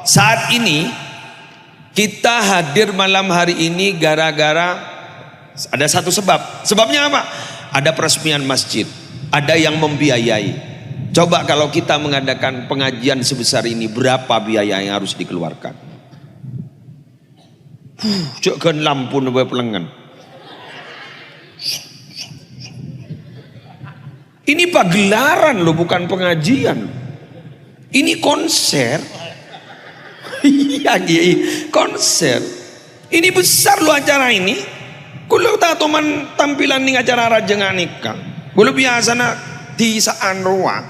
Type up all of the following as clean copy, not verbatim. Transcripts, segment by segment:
Saat ini kita hadir malam hari ini gara-gara ada satu sebab. Sebabnya apa? Ada peresmian masjid, ada yang membiayai. Coba kalau kita mengadakan pengajian sebesar ini, berapa biaya yang harus dikeluarkan? Jangan lampu nabe pelengan. Ini pagelaran loh, bukan pengajian. Ini konser. Iya, konser. Ini besar loh acara ini. Kulo tak teman tampilan nih acara rajengan nikah. Kulo biasa nak di saan ruang.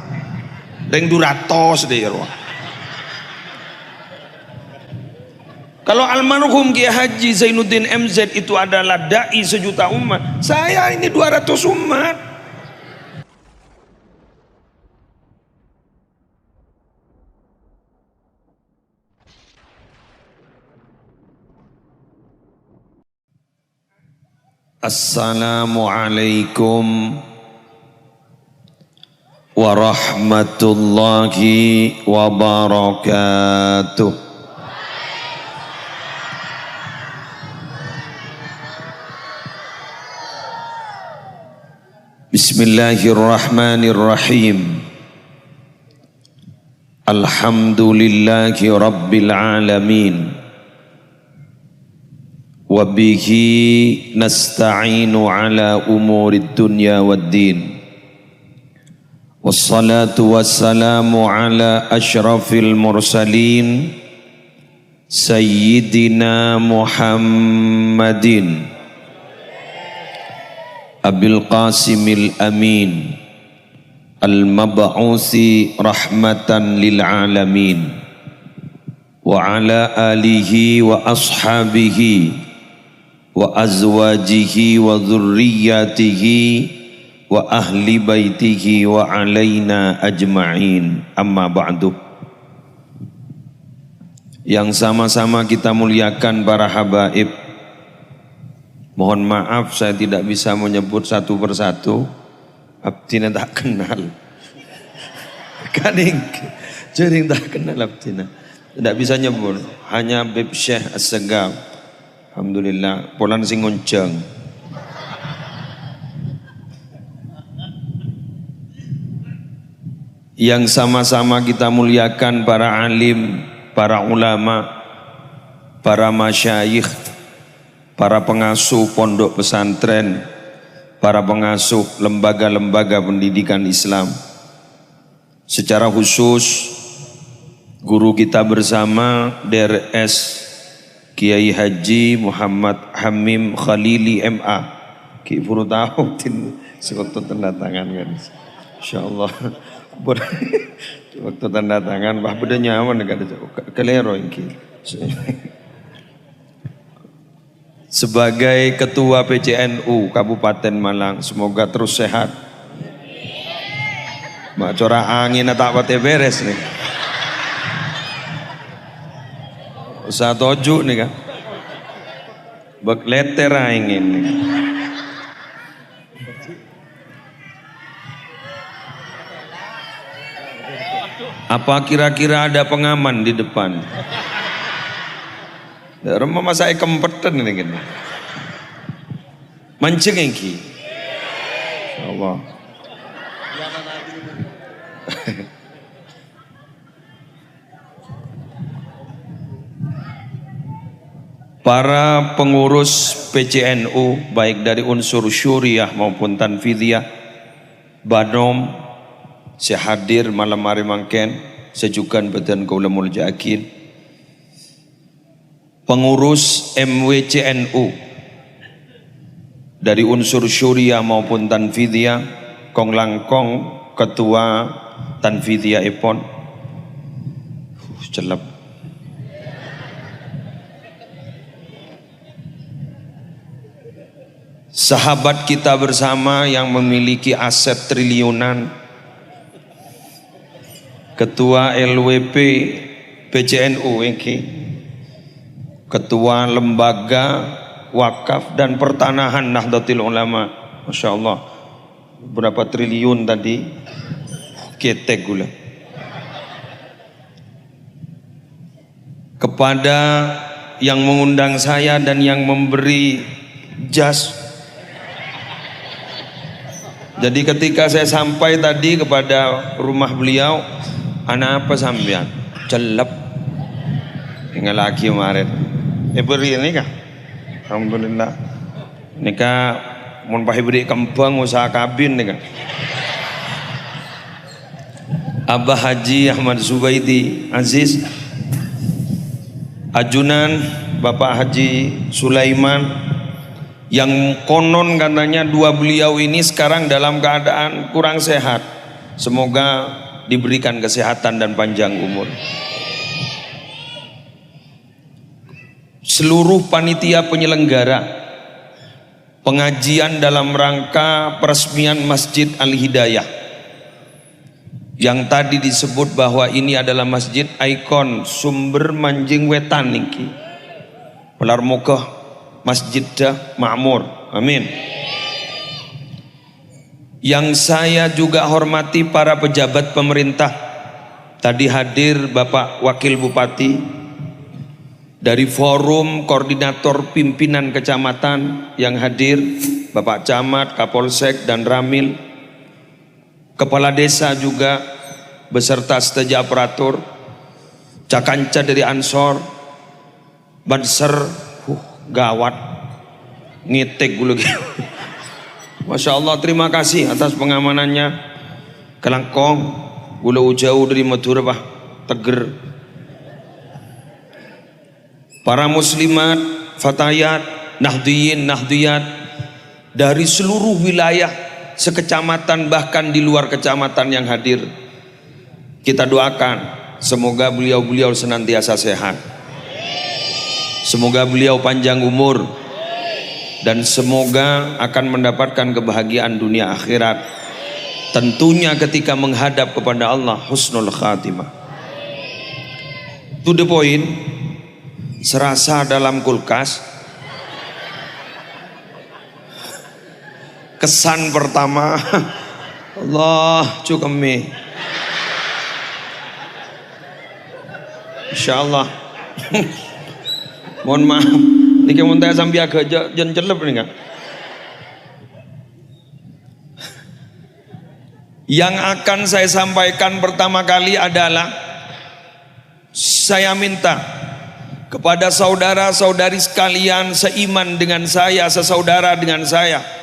Deng duratos deh ruang. Kalau almarhum Kiai Haji Zainuddin MZ itu adalah dai sejuta umat, saya ini 200 umat. Assalamualaikum warahmatullahi wabarakatuh. Bismillahirrahmanirrahim. Alhamdulillahi rabbil alamin. Wabihi nasta'inu ala umurid dunya waddin. Wassalatu wassalamu ala ashrafil mursalin Sayyidina Muhammadin Abil Qasimil Amin Al-Mab'uthi rahmatan lil alamin wa ala alihi wa ashabihi wa azwajihi wa dhurriyyatihi wa ahli baitihi wa alaina ajma'in, amma ba'du. Yang sama-sama kita muliakan para habaib, mohon maaf saya tidak bisa menyebut satu persatu, abdina tak kenal. Kaning jering tak kenal abdina, tidak bisa nyebut, hanya Bib Syekh As-Segaf. Alhamdulillah, polan sing ngonceng. Yang sama-sama kita muliakan para alim, para ulama, para masyayikh, para pengasuh pondok pesantren, para pengasuh lembaga-lembaga pendidikan Islam. Secara khusus guru kita bersama DRS Kiai Haji Muhammad Hamim Khalili MA. Ki puru tahu tin sewaktu tanda tangan kan. Insyaallah. Waktu tanda tangan bah beda nyaman enggak ada kelero iki. Sebagai Ketua PCNU Kabupaten Malang, semoga terus sehat. Mak corah angin tak pate beres nih. Usaha toju nih kan. Bek leter angin nih. Apa kira-kira ada pengaman di depan? Rumah masa kempeten ini gini. Mancing engki. Insyaallah. Para pengurus PCNU baik dari unsur syuriah maupun tanfidiyah, Banom, saya hadir malam hari mangken, sejukan badan kaula muljakin. Pengurus MWCNU dari unsur syuriah maupun tanfidiyah, kong langkong ketua tanfidiyah ipon. Celep. Sahabat kita bersama yang memiliki aset triliunan, Ketua LWP PCNU ini, Ketua Lembaga Wakaf dan Pertanahan Nahdlatul Ulama, Masya Allah, berapa triliun tadi, ketek gula. kepada yang mengundang saya dan yang memberi jas. Jadi ketika saya sampai tadi kepada rumah beliau, anak apa sampean? Celep. Tinggal lagi kemarin. Beri ini kah? Alhamdulillah. Ini kah mun pakai beri kembang usaha kabin nih kah? Abah Haji Ahmad Zubaidi Aziz, ajunan Bapak Haji Sulaiman, yang konon katanya dua beliau ini sekarang dalam keadaan kurang sehat. Semoga diberikan kesehatan dan panjang umur. Seluruh panitia penyelenggara pengajian dalam rangka peresmian Masjid Al-Hidayah yang tadi disebut bahwa ini adalah masjid ikon sumber Manjing Wetan niki. Pelar moga masjid dah makmur. Amin. Yang saya juga hormati para pejabat pemerintah. Tadi hadir Bapak Wakil Bupati dari Forum Koordinator Pimpinan Kecamatan yang hadir, Bapak Camat, Kapolsek dan Ramil. Kepala desa juga beserta seteja aparatur, Cakanca dari Ansor, Banser, gawat, ngitik gue. Masya Allah, terima kasih atas pengamanannya. Kelangkong, gula jauh dari Madura bah, Teger. Para muslimat, fatayat, nahdiyat dari seluruh wilayah sekecamatan bahkan di luar kecamatan yang hadir, kita doakan semoga beliau-beliau senantiasa sehat, semoga beliau panjang umur, dan semoga akan mendapatkan kebahagiaan dunia akhirat, tentunya ketika menghadap kepada Allah husnul khatimah. To the point, serasa dalam kulkas. Kesan pertama, Allah cukemi, Insya Allah. Mohon maaf, ini kamu tanya sampai agak jen celep nih kan. Yang akan saya sampaikan pertama kali adalah saya minta kepada saudara-saudari sekalian seiman dengan saya, sesaudara dengan saya.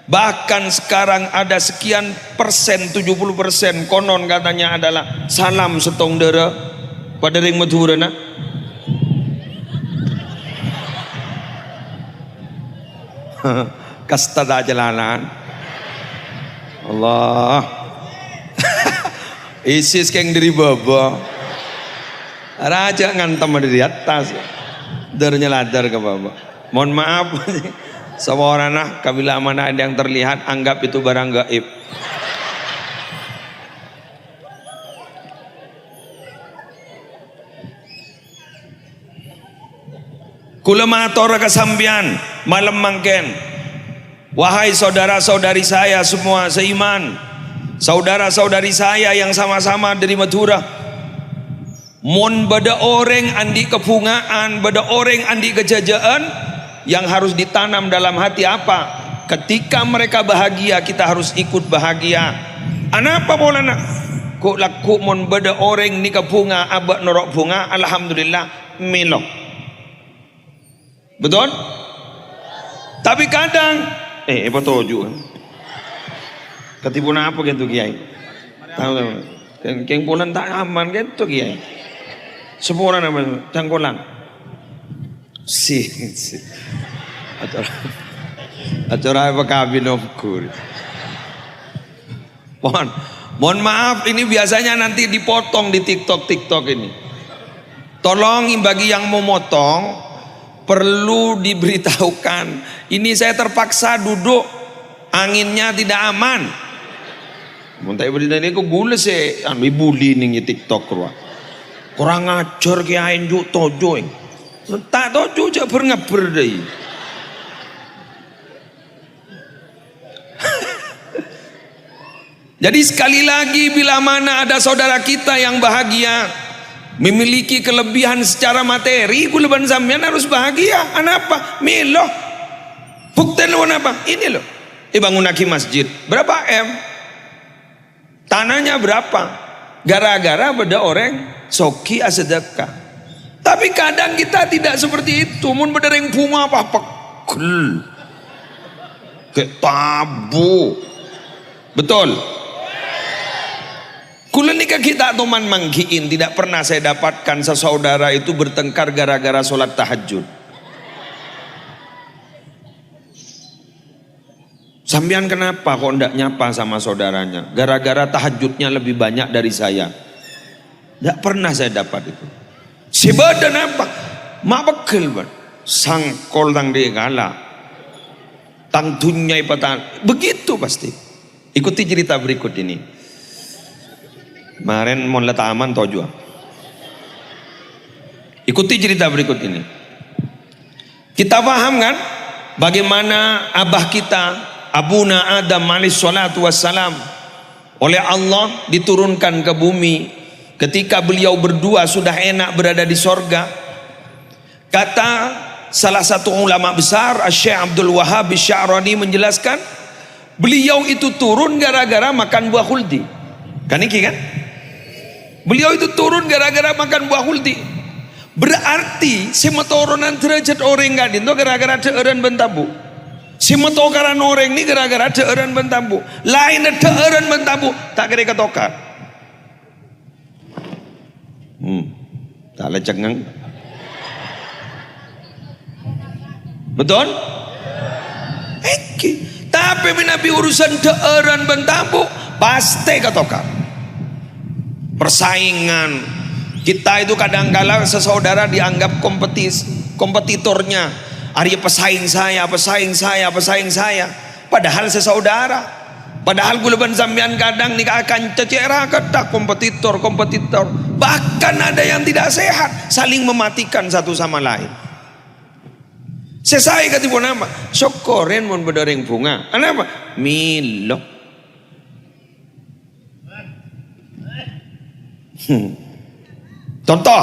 Bahkan sekarang ada sekian persen, 70% konon katanya adalah salam setong dera pada ring Madura na. Kastada jalanan. Allah. Isis keng dari bawah. Raja ngantem dari atas. Dernya ladar ke bawah. Mohon maaf. Sawarana kabila mana ada yang terlihat anggap itu barang gaib. Kula matur kasambian malam mangken. Wahai saudara-saudari saya semua seiman, saudara-saudari saya yang sama-sama dari Madura. Mon bada orang andi kepungaan, bada orang andi kejajaan, yang harus ditanam dalam hati apa? Ketika mereka bahagia, kita harus ikut bahagia. Anapa bolana? Kok laku mon beda orang ni bunga abak norok bunga, alhamdulillah milo. Betul? Tapi kadang apa toju? Ketipu apa gitu kiai? Tahu kan? Keng punan tak aman gitu kiai. Sepura nama cangkolang. Si. Acara apa kabinomku. Mohon maaf, ini biasanya nanti dipotong di TikTok ini. Tolong bagi yang mau motong perlu diberitahukan. Ini saya terpaksa duduk, anginnya tidak aman. Muntai berita ini kok gula sih, bully nih TikTok kurang ajar kiai juk tojo. Tak tojo aja berngeber deh. Jadi sekali lagi bila mana ada saudara kita yang bahagia, memiliki kelebihan secara materi, kuleban sampean harus bahagia. Kenapa? Milo. Bukti lo apa? Ini loh. Bangun lagi masjid. Berapa M? Tanahnya berapa? Gara-gara beda orang soki asedekah. Tapi kadang kita tidak seperti itu. Mun bedereng bunga apa pegel. Kayak tabu. Betul. Kula nikah kita teman manggiin, tidak pernah saya dapatkan sesaudara itu bertengkar gara-gara sholat tahajud. Sampean kenapa kok ndak nyapa sama saudaranya? Gara-gara tahajudnya lebih banyak dari saya. Tidak pernah saya dapat itu. Sebadan apa? Mak bekal ban. Sangkol tang dia kalah. Tang dunyai patan. Begitu pasti. Ikuti cerita berikut ini. Kemarin mau letak aman tojo. Ikuti cerita berikut ini. Kita paham kan bagaimana abah kita Abuna Adam alaihi salatu wassalam oleh Allah diturunkan ke bumi. Ketika beliau berdua sudah enak berada di sorga, kata salah satu ulama besar Syekh Abdul Wahhab Sya'rani menjelaskan, beliau itu turun gara-gara makan buah khuldi. Kan iki kan? Beliau itu turun gara-gara makan buah khuldi. Berarti semetoronan derajat orang gadin itu gara-gara deeran bentabu. Semetokaran orang ini gara-gara deeran bentabu. Lain deeran bentabu tak kira ketokar. Tak leceng. Betul? Tapi Nabi urusan deeran bentabu pasti ketokar. Persaingan kita itu kadang-kala sesaudara dianggap kompetitornya. Arya pesaing saya. Padahal sesaudara. Padahal guleban sampean kadang nih akan cecera ketak kompetitor. Bahkan ada yang tidak sehat, saling mematikan satu sama lain. Sesai katipu nama. Syukurin mun bedereng bunga. Kenapa? Milo. Contoh,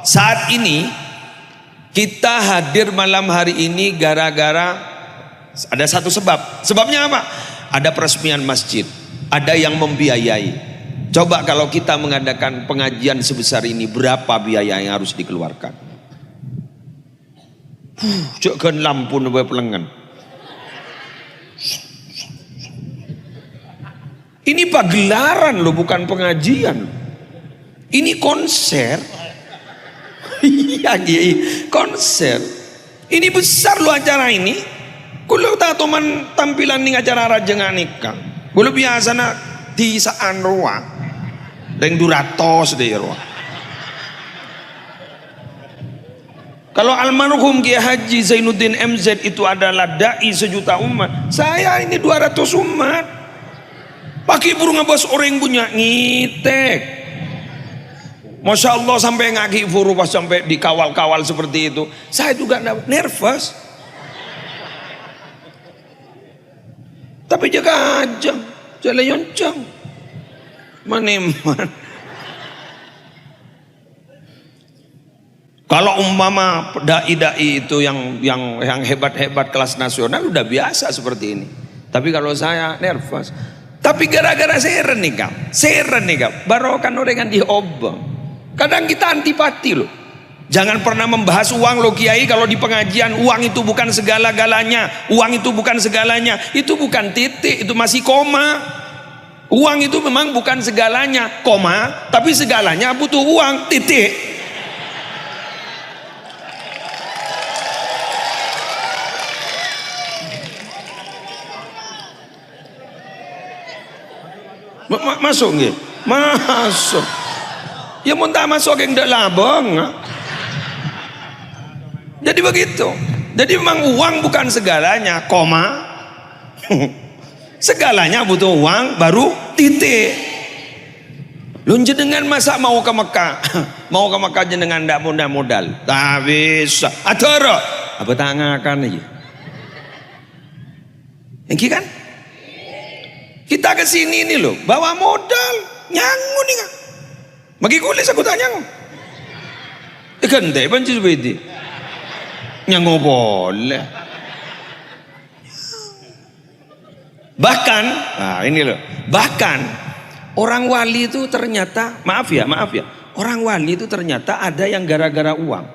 saat ini kita hadir malam hari ini gara-gara ada satu sebab. Sebabnya apa? Ada peresmian masjid, ada yang membiayai. Coba kalau kita mengadakan pengajian sebesar ini, berapa biaya yang harus dikeluarkan? Jangan lampu nabe pelengan. Ini pagelaran loh, bukan pengajian. Ini konser. Iya, konser. Ini besar loh acara ini. Kulo tak teman tampilan nih acara rajengan nikah. Kulo biasa nak di saan ruang. Deng duratos deh ruang. Kalau almarhum Kiai Haji Zainuddin MZ itu adalah dai sejuta umat, saya ini 200 umat. Pakai burung ngebos orang punya ngitek. Masya Allah sampai ngaki furu pas sampai dikawal-kawal seperti itu. Saya juga nervous. Tapi jaga aja, jalan yoncang. Maneman. Kalau umpama dai-dai itu yang hebat-hebat kelas nasional udah biasa seperti ini. Tapi kalau saya nervous. Tapi gara-gara seren nih kak, baru kan orang yang diobong. Kadang kita antipati loh. Jangan pernah membahas uang loh Kiai. Kalau di pengajian uang itu bukan segala-galanya. Uang itu bukan segalanya. Itu bukan titik, itu masih koma. Uang itu memang bukan segalanya, koma. Tapi segalanya butuh uang, titik. Masuk nggih? Masuk. Ya mau tak masuk yang ndak labang. Jadi begitu. Jadi memang uang bukan segalanya, koma. Segalanya butuh uang, baru titik. Lun jenengan masa mau ke Mekah? Mau ke Mekah jenengan ndak modal. Tak bisa. Atoro. Apa tangakan aja. Yang kan? Kita ke sini nih loh, bawa modal, nyangu nih kan. Bagi kulis aku tak nyangu. Gante panci seperti yang boleh. Bahkan, nah ini loh, bahkan orang wali itu ternyata, maaf ya, orang wali itu ternyata ada yang gara-gara uang.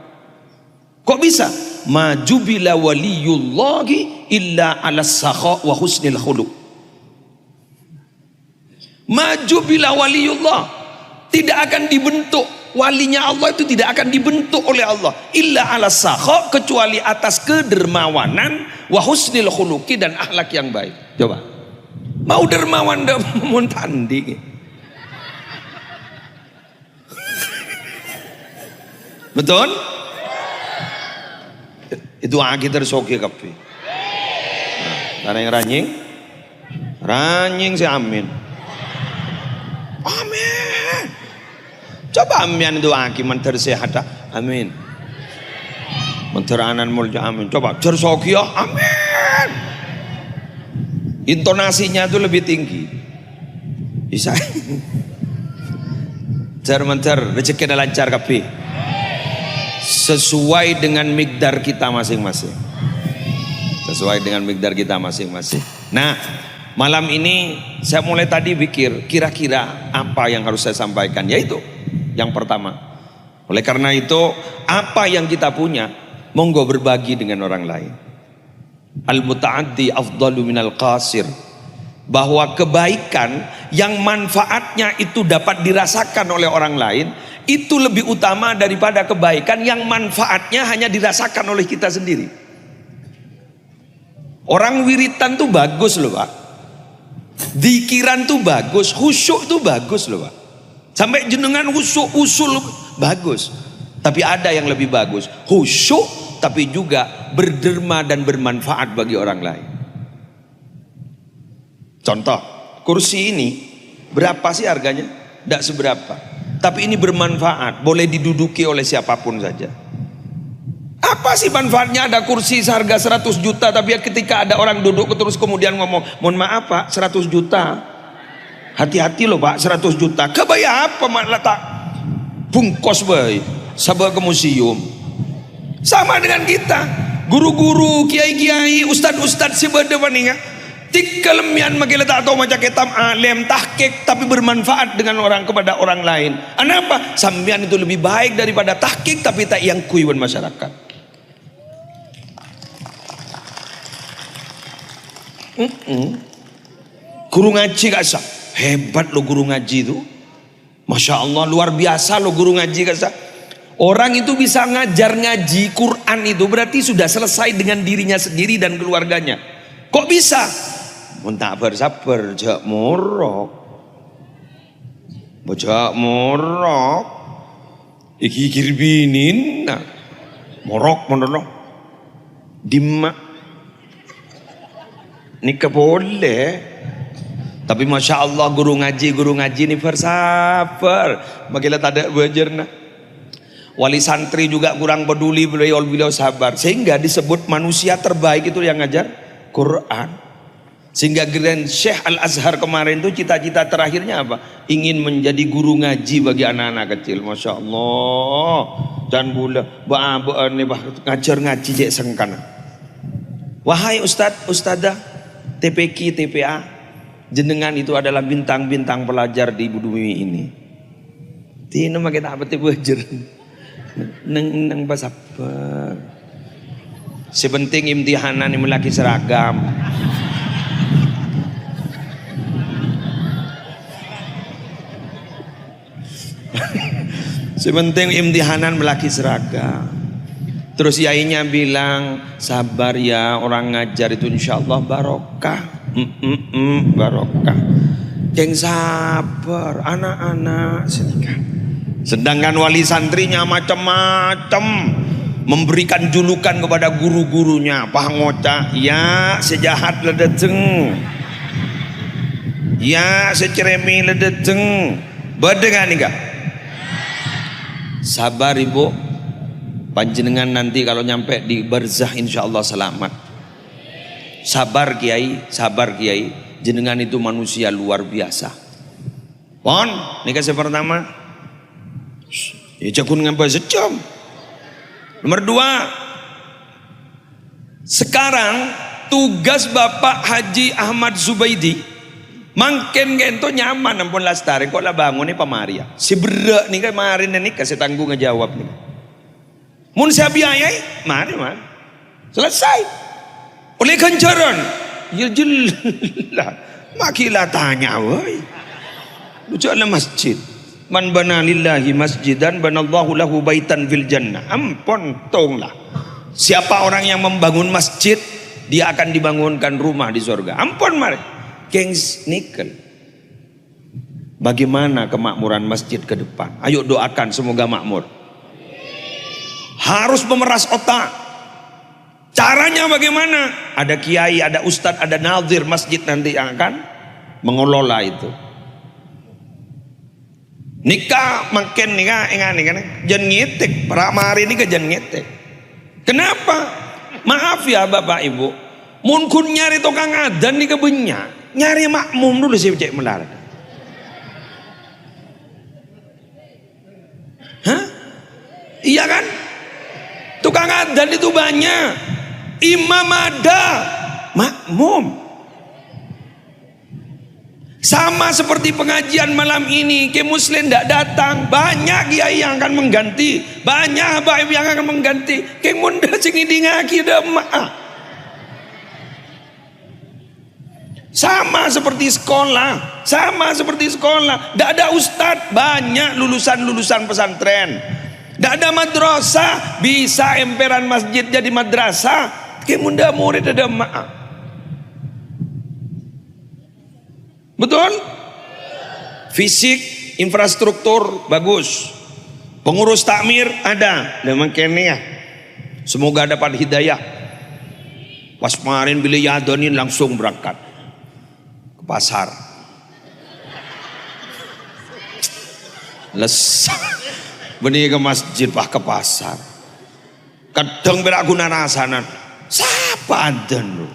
Kok bisa? Maju bila waliyullahi illa ala sakha wa husnil khuluq. Maju bila waliullah, tidak akan dibentuk, walinya Allah itu tidak akan dibentuk oleh Allah illa ala sakha, kecuali atas kedermawanan wa husnil khuluqi, dan akhlak yang baik. Coba, mau dermawan mau tanding. Betul? Itu aki tersoki kape. Nah, yang ranying si amin. Amin. Coba amin itu aki manter sehat. Amin. Manter anan mulja amin. Coba tersoki ya. Amin. Intonasinya itu lebih tinggi. Bisa. Manter rezeki lancar kape. Sesuai dengan migdar kita masing-masing. Sesuai dengan migdar kita masing-masing. Nah, malam ini saya mulai tadi pikir kira-kira apa yang harus saya sampaikan, yaitu yang pertama, oleh karena itu apa yang kita punya monggo berbagi dengan orang lain. Al-muta'addi afdalu minal qasir. Bahwa kebaikan yang manfaatnya itu dapat dirasakan oleh orang lain itu lebih utama daripada kebaikan yang manfaatnya hanya dirasakan oleh kita sendiri. Orang wiritan tuh bagus loh Pak, dzikiran tuh bagus, khusyuk tuh bagus loh Pak, sampai jenengan khusyuk usul bagus. Tapi ada yang lebih bagus, khusyuk tapi juga berderma dan bermanfaat bagi orang lain. Contoh, kursi ini berapa sih harganya? Tidak seberapa, tapi ini bermanfaat, boleh diduduki oleh siapapun saja. Apa sih manfaatnya ada kursi seharga 100 juta tapi ketika ada orang duduk terus kemudian ngomong, mohon maaf Pak, 100 juta, hati-hati loh Pak, 100 juta kebaya apa mak letak bungkos bayi sabar ke museum. Sama dengan kita, guru-guru, kiai-kiai, ustad-ustad si berdewaninga tik kelemian maki letak atau macam ketam alim tahqiq tapi bermanfaat dengan orang kepada orang lain. Kenapa? Sambian itu lebih baik daripada tahqiq tapi tak yang kuiwan masyarakat. Guru ngaji kasa hebat lo guru ngaji itu, masya Allah luar biasa lo guru ngaji kasa. Orang itu bisa ngajar ngaji Quran itu berarti sudah selesai dengan dirinya sendiri dan keluarganya. Kok bisa? Muntah bersabar jak morok, bojak morok, iki kirbinin, morok monono, dimma, nikah boleh. Tapi masya Allah guru ngaji ini bersabar, makilah tak ada wajarna. Wali santri juga kurang peduli, beliau sabar, sehingga disebut manusia terbaik itu yang ngajar Quran. Sehingga Grand Syekh Al-Azhar kemarin itu cita-cita terakhirnya apa? Ingin menjadi guru ngaji bagi anak-anak kecil. Masya Allah. Dan bula ngajar ngaji jek sengkana. Wahai Ustadz, Ustadzah, TPQ, TPA, jenengan itu adalah bintang-bintang pelajar di bumi ini. Tino makin apa tipu ajar. Neng basapar. Sepenting imtihanan ini melaki seragam. Sepenting imtihanan melaki seragam. Terus yainya bilang sabar ya, orang ngajar itu insya Allah barokah. Barokah. Yang sabar anak-anak sedikit. Sedangkan wali santrinya macam-macam, memberikan julukan kepada guru-gurunya. Pahangocah, ya sejahat ledeteng, ya seceremi ledeteng. Berdengar nih kak. Sabar ibu, panjenengan nanti kalau nyampe di barzah insya Allah selamat. Sabar kiai, jenengan itu manusia luar biasa. Pon, ini kasih pertama. Ya jagun ngambil sejam. Nomor 2, sekarang tugas Bapak Haji Ahmad Zubaidi mangken gento nyaman ampun lastari kok lah bangun nih pamaria. Si berak nih kemarin nih kasih tanggung ngejawab nih. Mun saya biayai, mari. Selesai. Oleh kencaran. Ya jelas. Makilah tanya woi. Ucaplah masjid. Man bana lillahi masjidan banallahu lahu baitan fil jannah. Ampun tonglah. Siapa orang yang membangun masjid, dia akan dibangunkan rumah di surga. Ampun mari. Gengs nikel. Bagaimana kemakmuran masjid ke depan? Ayo doakan semoga makmur. Harus memeras otak. Caranya bagaimana? Ada kiai, ada ustadz, ada nazir masjid nanti yang akan mengelola itu. Nikah makin nikah engan jan ngetek, para mari ini ke jan ngetek. Kenapa? Maaf ya Bapak Ibu, mun kun nyari tukang adzan nih kebenya, nyari makmum dulu sih cek melar. Hah? Iya kan? Tukang adzan itu banyak. Imam ada, makmum. Sama seperti pengajian malam ini, ke muslim tidak datang, banyak kiai yang akan mengganti, banyak habaib yang akan mengganti. Ke munda sing ngaki maaf. Sama seperti sekolah, tidak ada ustadz, banyak lulusan pesantren. Tidak ada madrasah, bisa emperan masjid jadi madrasah. Kemunda murid ada maaf. Betul? Fisik, infrastruktur bagus. Pengurus takmir ada. Memang kene ya. Semoga dapat hidayah. Pas kemarin bila yadonin langsung berangkat ke pasar. Lesah. Benih ke masjid pak ke pasar. Kadang berakuna rasanan. Siapa adzan lo?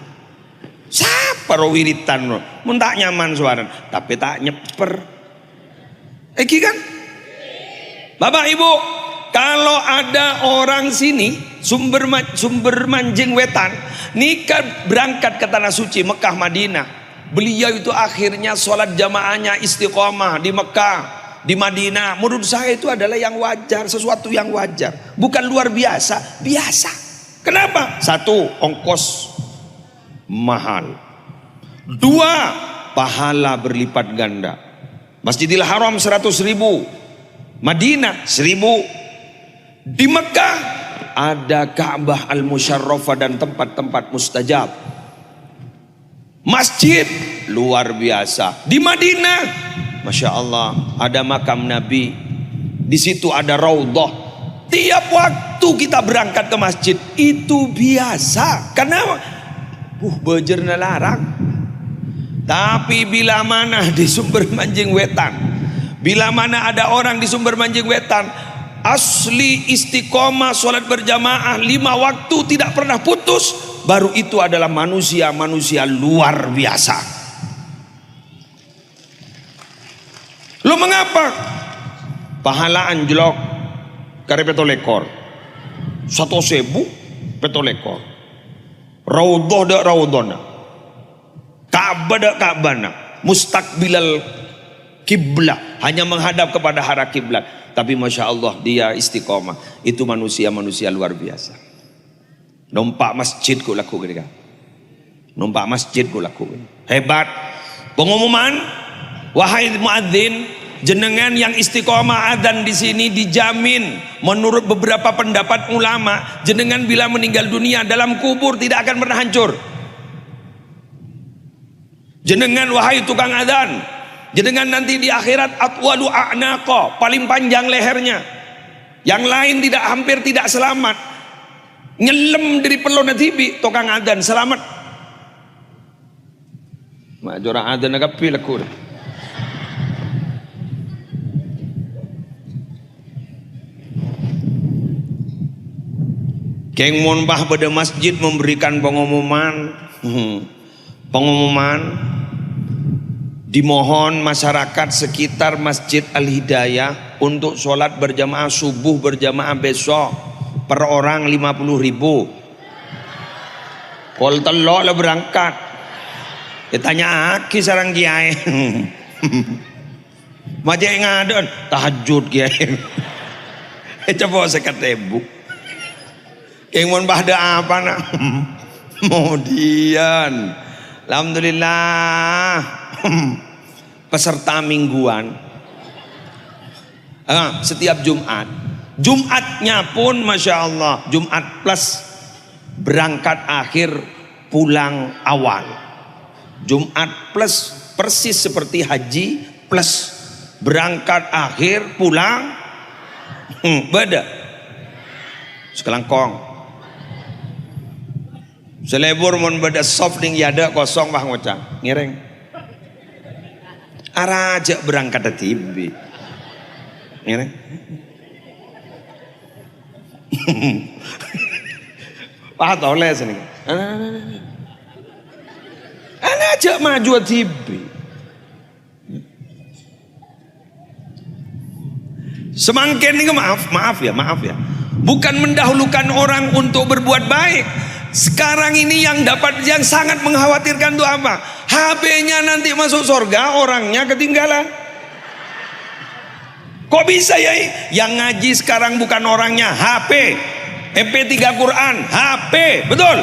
Siapa wiritan lo? Mun tak nyaman suara, tapi tak nyeper. Eki kan? Bapak Ibu, kalau ada orang sini sumber Manjing Wetan nikah berangkat ke tanah suci Mekah Madinah. Beliau itu akhirnya sholat jamaahnya istiqomah di Mekah, di Madinah. Menurut saya itu adalah yang wajar, sesuatu yang wajar, bukan luar biasa, biasa. Kenapa? 1, ongkos mahal. 2, pahala berlipat ganda. Masjidil Haram 100.000, Madinah 1.000. Di Mekah ada Ka'bah Al-Musyarrafah dan tempat-tempat mustajab. Masjid luar biasa. Di Madinah, Masya Allah, ada makam Nabi. Di situ ada Raudhah. Tiap waktu kita berangkat ke masjid itu biasa. Karena bejerna larang. Tapi bila mana di Sumber Manjing Wetan, bila mana ada orang di Sumber Manjing Wetan asli istiqomah sholat berjamaah 5 waktu tidak pernah putus, baru itu adalah manusia luar biasa. Lo mengapa? Pahala anjlok kare petolekor 1.000 petolekor. Raudhah dak raudhana, Ka'bah dak Ka'bana, mustaqbilal kiblat, hanya menghadap kepada arah kiblat. Tapi Masya Allah dia istiqomah. Itu manusia luar biasa. Numpak masjid ku laku gini. Numpak masjid ku laku gini. Hebat. Pengumuman, wahai muadzin, jenengan yang istiqomah adzan di sini dijamin menurut beberapa pendapat ulama, jenengan bila meninggal dunia dalam kubur tidak akan pernah hancur. Jenengan wahai tukang adzan, jenengan nanti di akhirat atwalu a'naqa, paling panjang lehernya. Yang lain hampir tidak selamat. Nyelem dari pelona tibi tukang adzan selamat. Mak jorang adzan agak pilek. Keng monbah pada masjid memberikan pengumuman, dimohon masyarakat sekitar Masjid Al Hidayah untuk sholat berjamaah subuh berjamaah besok per orang 50.000. Kol telok lah berangkat. Ditanya aki sarang kiai. Macam ngadon tahajud kiai. Coba seketebu. Yang mau bahda apa nak? Kemudian, alhamdulillah peserta mingguan. Setiap Jumatnya pun masya Allah Jumat plus berangkat akhir pulang awal. Jumat plus persis seperti haji plus berangkat akhir pulang beda. Sekelangkong selebur mun beda soft ding yada kosong bah ngocang ngiring araja berangkat ke TV ngiring Pak toleh sini ana aja maju TV. Semangkin ini maaf ya. Bukan mendahulukan orang untuk berbuat baik. Sekarang ini yang sangat mengkhawatirkan itu apa? HP-nya nanti masuk surga, orangnya ketinggalan. Kok bisa ya? Yang ngaji sekarang bukan orangnya, HP. MP3 Quran, HP, betul?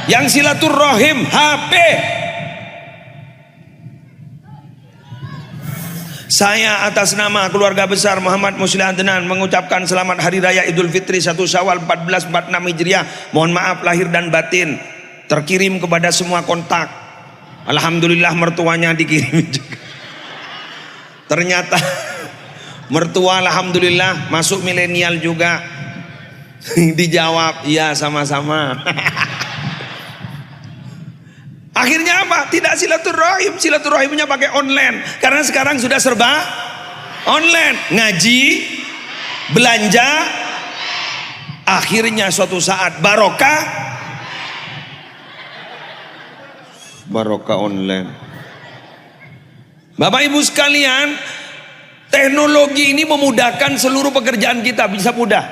Yang silaturahim, HP. Saya atas nama keluarga besar Muhammad Muslim Adnan mengucapkan selamat Hari Raya Idul Fitri 1 Syawal 1446 Hijriah. Mohon maaf lahir dan batin. Terkirim kepada semua kontak. Alhamdulillah mertuanya dikirim juga. Ternyata mertua alhamdulillah masuk milenial juga. Dijawab, iya sama-sama. Akhirnya apa? Tidak silaturahim. Silaturahimnya pakai online. Karena sekarang sudah serba online. Ngaji, belanja. Akhirnya suatu saat barokah online. Bapak Ibu sekalian, teknologi ini memudahkan seluruh pekerjaan kita, bisa mudah.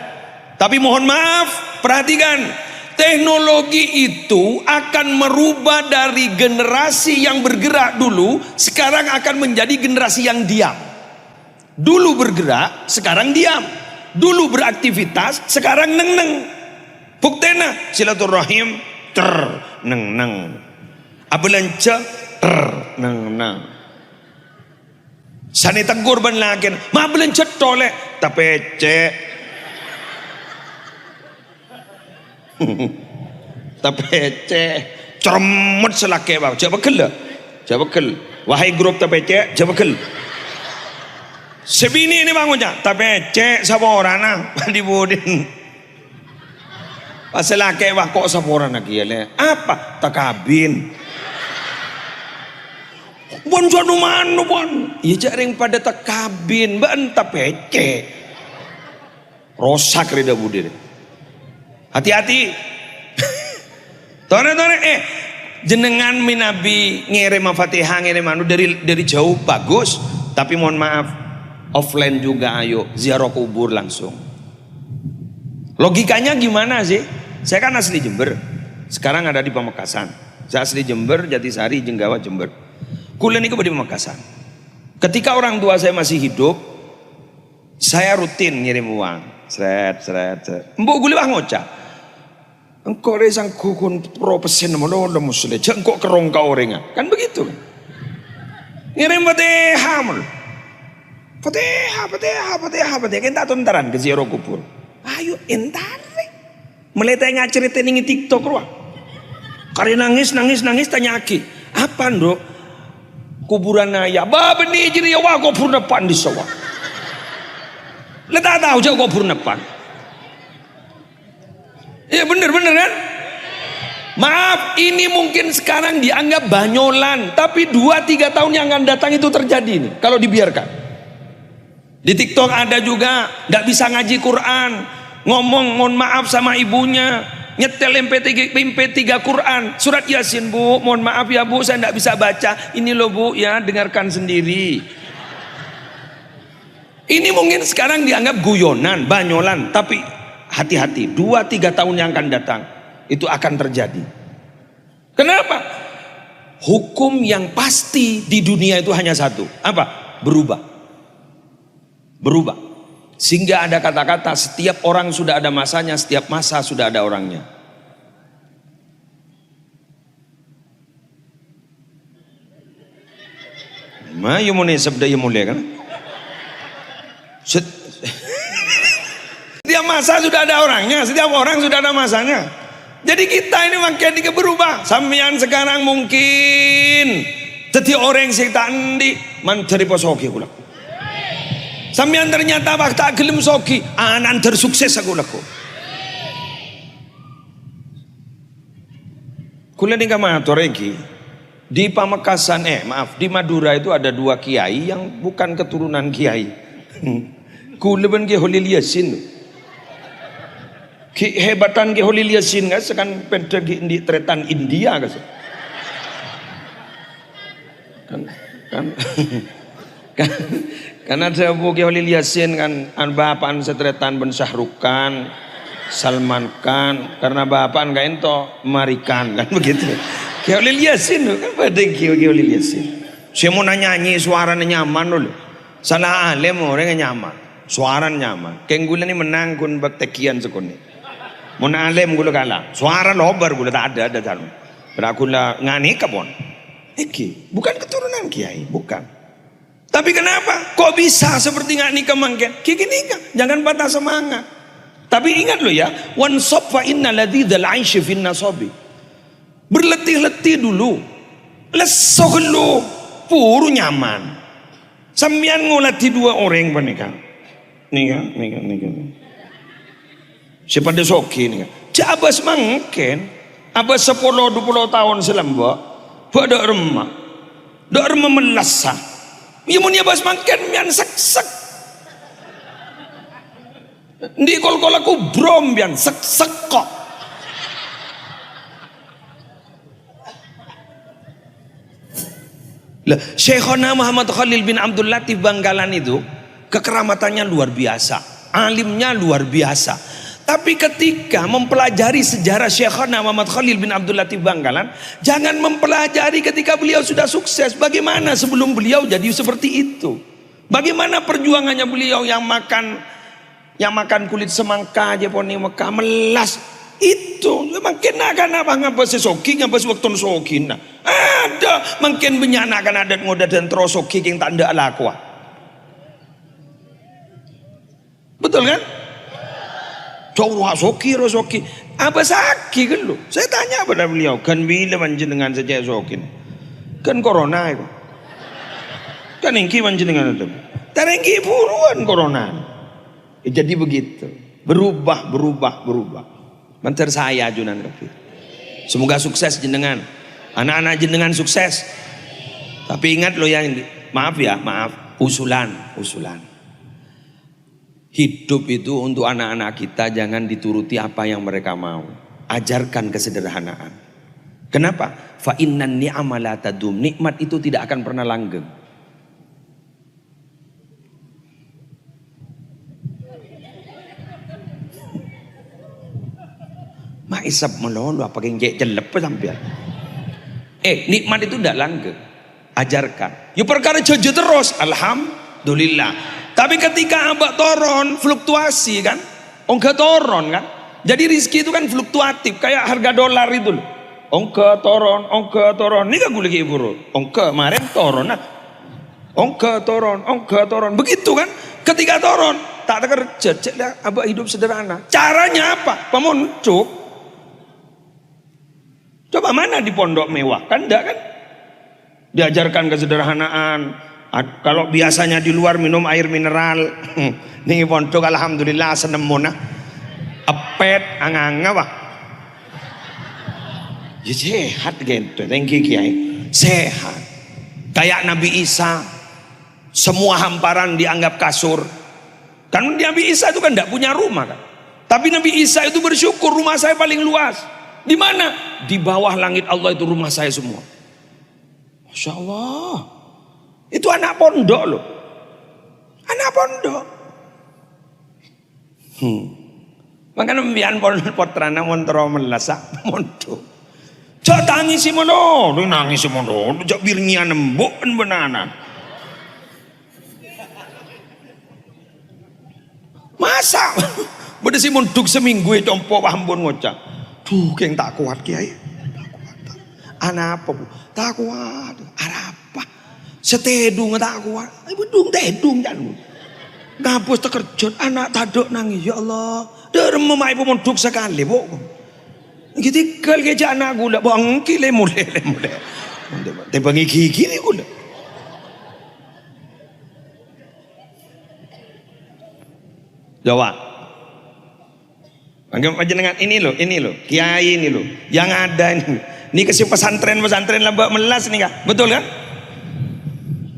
Tapi mohon maaf, perhatikan. Teknologi itu akan merubah dari generasi yang bergerak dulu, sekarang akan menjadi generasi yang diam. Dulu bergerak, sekarang diam. Dulu beraktivitas, sekarang neng-neng. Buktena silaturahim neng-neng. Abelanca neng-neng. Sani tegur ban lakin, ma belanca tolek tapi cek. Tapece cermet selake bang coba kel wahai grup tapece coba kel sebini ini bang ucap tapece saborana dibudin pas selake bang kok saborana kiale apa takabin bon janu manu bon iya jaring pada takabin ban tapece rosak rida budin. Hati-hati. Tore jenengan minabi ngirim Fatihah ngirim anu dari jauh bagus, tapi mohon maaf offline juga ayo ziarah kubur langsung. Logikanya gimana sih? Saya kan asli Jember. Sekarang ada di Pamekasan. Saya asli Jember, Jatisari, Jenggawa, Jember. Kuliah niku di Pamekasan. Ketika orang tua saya masih hidup, saya rutin ngirim uang. Seret. Mbok gule bang ngocak. Engkau resang kukun propesen mono musle, engkau kerong kau renga, kan begitu kan? Ngirim Fatihah, kita tuntaran ke ziarah kubur. Ayo entare, meletai ngacerita ningi TikTok ruang. Karena nangis tanya aki, apa ndok? Kuburan ayah, bapak ni jadi awak kubur depan di sawah. Letak tahu jauh kubur depan. Ya bener kan? Maaf, ini mungkin sekarang dianggap banyolan, tapi 2-3 tahun yang akan datang itu terjadi nih, kalau dibiarkan. Di TikTok ada juga nggak bisa ngaji Quran, ngomong mohon maaf sama ibunya, nyetel MP3 Quran, surat Yasin bu, mohon maaf ya bu, saya nggak bisa baca. Ini loh bu, ya dengarkan sendiri. Ini mungkin sekarang dianggap guyonan, banyolan, tapi hati-hati, 2-3 tahun yang akan datang itu akan terjadi. Kenapa? Hukum yang pasti di dunia itu hanya satu. Apa? Berubah. Berubah. Sehingga ada kata-kata setiap orang sudah ada masanya, setiap masa sudah ada orangnya. Ma yo mune sabda yo mulai kan? Setiap masa sudah ada orangnya, setiap orang sudah ada masanya. Jadi kita ini makin berubah. Sampeyan sekarang mungkin jadi orang sing tak endi mencari posoki kula. Sampeyan ternyata bak tak gelem sogi, anan tersukses aku laku. Kula ning matur iki di Pamekasan di Madura itu ada 2 kiai yang bukan keturunan kiai. Kula ben Ki Holil Yasin. Hebatan Ki Holil Yasin guys kan pente di tretan India guys. Kan ada Bu Ki Holil Yasin kan bapak setretan Ben Syahrukan, Salman Khan, karena bapak enggak ento marikan kan begitu. Ki Holil Yasin kan pada Ki Holil Yasin. Saya mau nyanyi suaranya nyaman dulu. Salah alim orang nyaman, suara nyaman. Kenggulan ini menang kun baktekian sekuni. Mau alim gula kalah, suara lobar gula tak ada tahu. Berakula ngani kapon. Iki bukan keturunan kiai, bukan. Tapi kenapa? Kok bisa seperti ngani kemangken? Kiki nikah, jangan patah semangat. Tapi ingat lo ya, wan sofa inna ladzal aishi fin nasabi. Berletih-letih dulu, lesok lu, puru nyaman. Sambian ngulati 2 orang pernikahan. Nikah. Siapa desoki nih? Jabas mangken, abas 10-20 tahun selamba, pada remah, dak remah melasa. Ya mun abas mangken mian sek. Di kol aku brom mian sek kok. Lah, Syekhona Muhammad Khalil bin Abdul Latif Bangkalan itu kekeramatannya luar biasa, alimnya luar biasa. Tapi ketika mempelajari sejarah Syekhona Muhammad Khalil bin Abdul Latif Bangkalan, jangan mempelajari ketika beliau sudah sukses. Bagaimana sebelum beliau jadi seperti itu? Bagaimana perjuangannya beliau yang makan kulit semangka aja poni Mekah melas itu makin akan apa ngapa sesoki ngapa waktu soki nah ada makin banyak akan adat ngoda dan terosoki yang tak ada lakwa. Betul kan? Cowok soki rosoki apa saki kan lu? Saya tanya pada beliau kan bila manjenengan saja sokin kan corona itu kan ingki manjenengan itu terengki buruan corona. Jadi begitu berubah. Menter saya Junan Rafi. Semoga sukses jenengan, anak-anak jenengan sukses. Tapi ingat lo yang maaf usulan. Hidup itu untuk anak-anak kita jangan dituruti apa yang mereka mau. Ajarkan kesederhanaan. Kenapa? Fa innan ni'ama la tadum. Nikmat itu tidak akan pernah langgeng. Maisap melolo apa yang jelep sampai. Nikmat itu tidak langgeng. Ajarkan. Ya perkara jojo terus, alhamdulillah. Tapi ketika abak toron, fluktuasi kan, ongka toron kan. Jadi rizki itu kan fluktuatif, kayak harga dolar itu. Ongka toron. Ini kan gue lagi buru. Ongka kemarin toron, nah. Ongka toron. Begitu kan? Ketika toron, tak ada kerja, cek abak hidup sederhana. Caranya apa? Pemuncuk. Coba mana di pondok mewah? Kan enggak kan? Diajarkan kesederhanaan. Kalau biasanya di luar minum air mineral, nih pondok alhamdulillah senemona. Epet anganga wah. Ya sehat gitu. Thank you Kiai. Sehat. Kayak Nabi Isa. Semua hamparan dianggap kasur. Kan Nabi Isa itu kan enggak punya rumah kan. Tapi Nabi Isa itu bersyukur rumah saya paling luas. Di mana? Di bawah langit Allah itu rumah saya semua. Masya Allah. Itu anak pondok loh. Anak pondok. Makanya mbian potrana montro melasak mondok. Jak tangisi mono, nangis mono, jak birngian embok benanan. Masa beda si mondok seminggu compok ampun ngocak. Duh, keng tak kuat kiai. Tak kuat. Anak apa bu? Tak kuat. Apa? Setedung tak kuat. Ibu dung tedung jangan. Ngapus terkejut anak tadok nangis ya Allah. Derem memai pun mondok sekali bu. Gitu kal keja anak gula bangki le mulai. Tebangi gigi ni gula. Jawab. Dengan ini loh, kiai ini loh, yang ada ini. Ini kasih pesantren lambak melas nih kak, betul kan?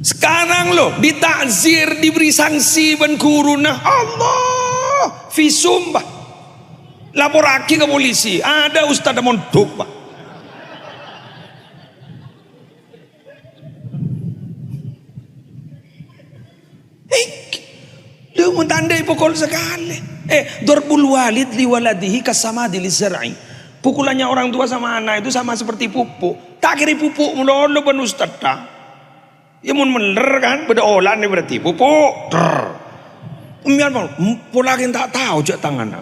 Sekarang loh ditakzir, diberi sanksi ben guru, nah Allah visum pak, laporaki ke polisi, ada ustadz mondok pak. Dia mentandai pukul sekali. Darbul walid li waladihi kasamadi li zar'i. Pukulannya orang tua sama anak itu sama seperti pupuk. Tak kira pupuk mulolo ben ustaz ta. Ya mun meler kan beda olan ni berarti pupuk. Mian bang, pulakin tak tahu jak tangan.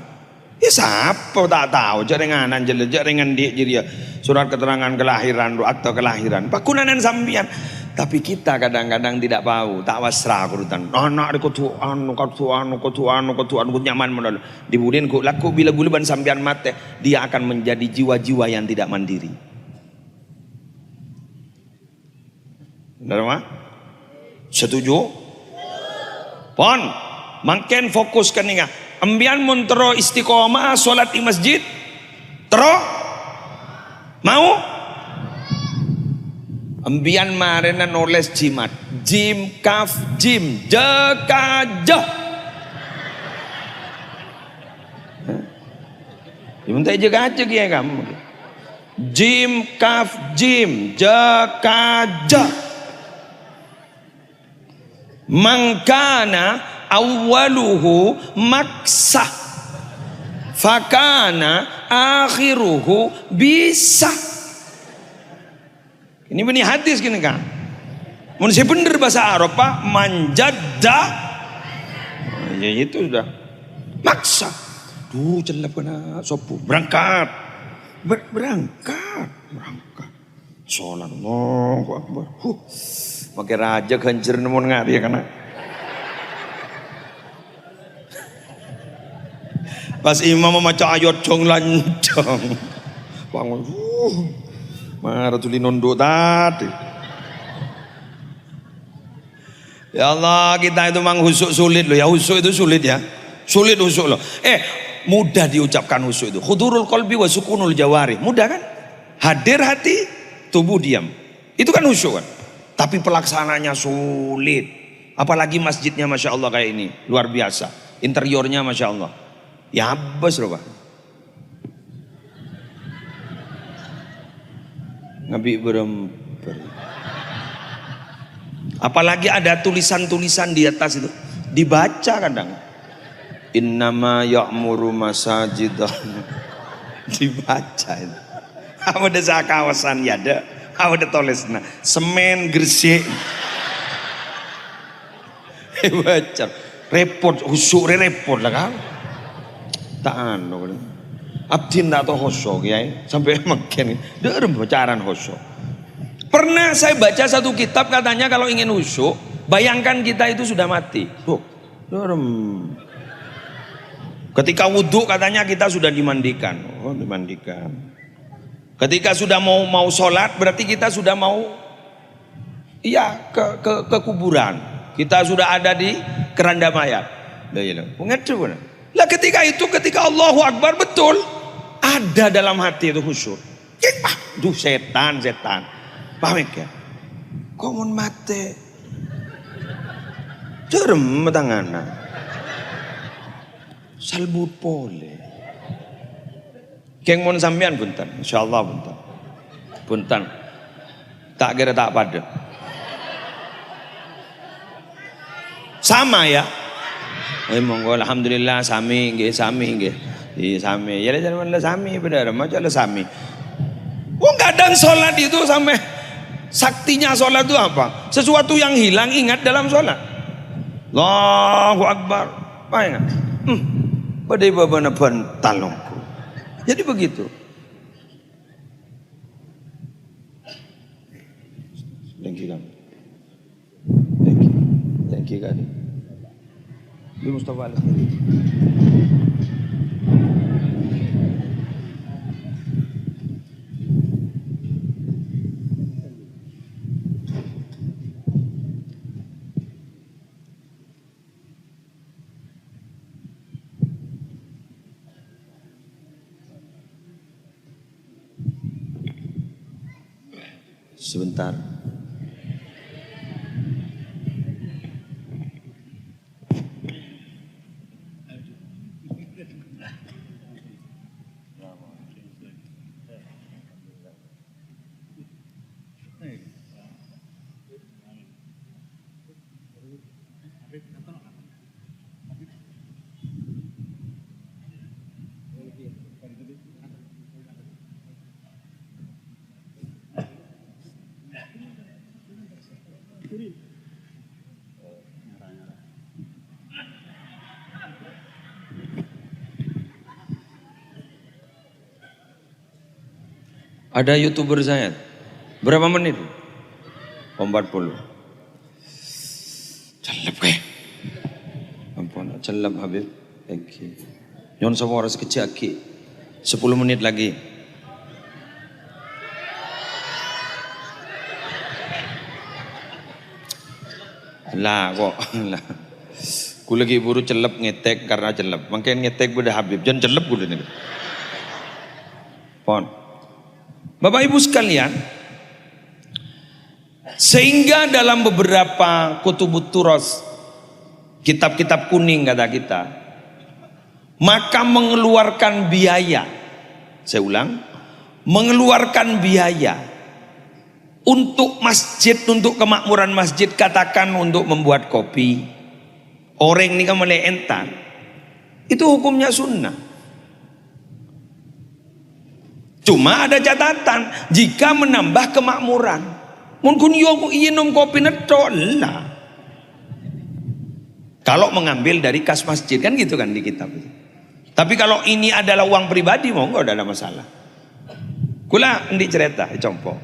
Ya siapa tak tahu jak renganan jelek dengan dia jadi surat keterangan kelahiran atau kelahiran. Pakunanan sambian. Tapi kita kadang-kadang tidak tahu, tak wasrah kurutan. Anak kutu nyaman menol. Dibudin ku laku bila guluban sambian mate, dia akan menjadi jiwa-jiwa yang tidak mandiri. Benar mah? Setuju? Pon, makin fokus kan ingat. Ambian muntro istiqomah solat di masjid. Tero? Mau? Ambian marena noles jimat. Jim kaf jim jekajah. Diminta jekajah ya kamu. Jim kaf jim jekajah. Mangkana awaluhu maksah fakana akhiruhu bisa. Ini benih hadis gini kan. Manusia bener bahasa Arab pak manjadda. Ya itu sudah maksa. Duh celap kena sopu berangkat. Berangkat. Sholat Allahu Akbar. Pakai raja ganjer nemun ngari ya kana. Pas imam maca ayat jong lancang. Bangun. Marah tuli nondo tadi. Ya Allah, kita itu memang husuk sulit loh ya. Husuk itu sulit ya. Sulit husuk loh. Mudah diucapkan husuk itu. Khudurul qalbi wa sukunul jawari. Mudah kan? Hadir hati, tubuh diam. Itu kan husuk kan. Tapi pelaksananya sulit. Apalagi masjidnya Masya Allah kayak ini. Luar biasa. Interiornya Masya Allah. Ya habis loh pak. Nabi beremper. Apalagi ada tulisan-tulisan di atas itu. Dibaca kadang. Innama ya'muru masajidah. Dibaca itu. Apa desa kawasan ya ada. Apa ada tulisnya. Semen Gresik. Baca. Repot. Husuk repot lah kan. Tak anu. Abdin atau khosok ya. Sampai makin. Dia bacaan khosok. Pernah saya baca satu kitab katanya kalau ingin husuk. Bayangkan kita itu sudah mati. Tuh. Ketika wudhu katanya kita sudah dimandikan. Oh dimandikan. Ketika sudah mau sholat berarti kita sudah mau ke kuburan. Kita sudah ada di keranda mayat. Lah ketika Allahu Akbar betul ada dalam hati itu khusyuk. Duh setan. Paham ya? Kau mau mati. Cerem tanganna. Salbut pole. Keng mon sampean punten, insyaallah punten. Punten. Tak kira tak pada. Sama ya. Monggo alhamdulillah sami nggih. Iya sami. Ya jangan lah sami benar. Macam lah sami. Oh kadang sholat itu sampai saktinya sholat itu apa? Sesuatu yang hilang ingat dalam sholat. Allahu Akbar. Apa ingat? Pada babana bantalongku. Jadi begitu. Thank you kan. Thank you kan. Bi Mustafa alas. Sebentar. Ada YouTuber saya. Berapa menit? 40. Celep kayak. Ampun, celep Habib. Oke. Nyon sama orang sekecil aki. 10 menit lagi. Lah kok. Lah. Ku lagi buru celep ngetek karena celep. Makanya ngetek pada Habib. Jangan celep gue nih. Pon. Bapak Ibu sekalian, sehingga dalam beberapa kutubut turas, kitab-kitab kuning kata kita, maka mengeluarkan biaya, saya ulang, mengeluarkan biaya untuk masjid, untuk kemakmuran masjid, katakan untuk membuat kopi, orang ini kan mulai entan, itu hukumnya sunnah. Cuma ada catatan, jika menambah kemakmuran. Mungkin yo minum kopi netok lah. Kalau mengambil dari kas masjid kan gitu kan di kitab itu. Tapi kalau ini adalah uang pribadi mau enggak ada masalah. Kula ndi cerita compo.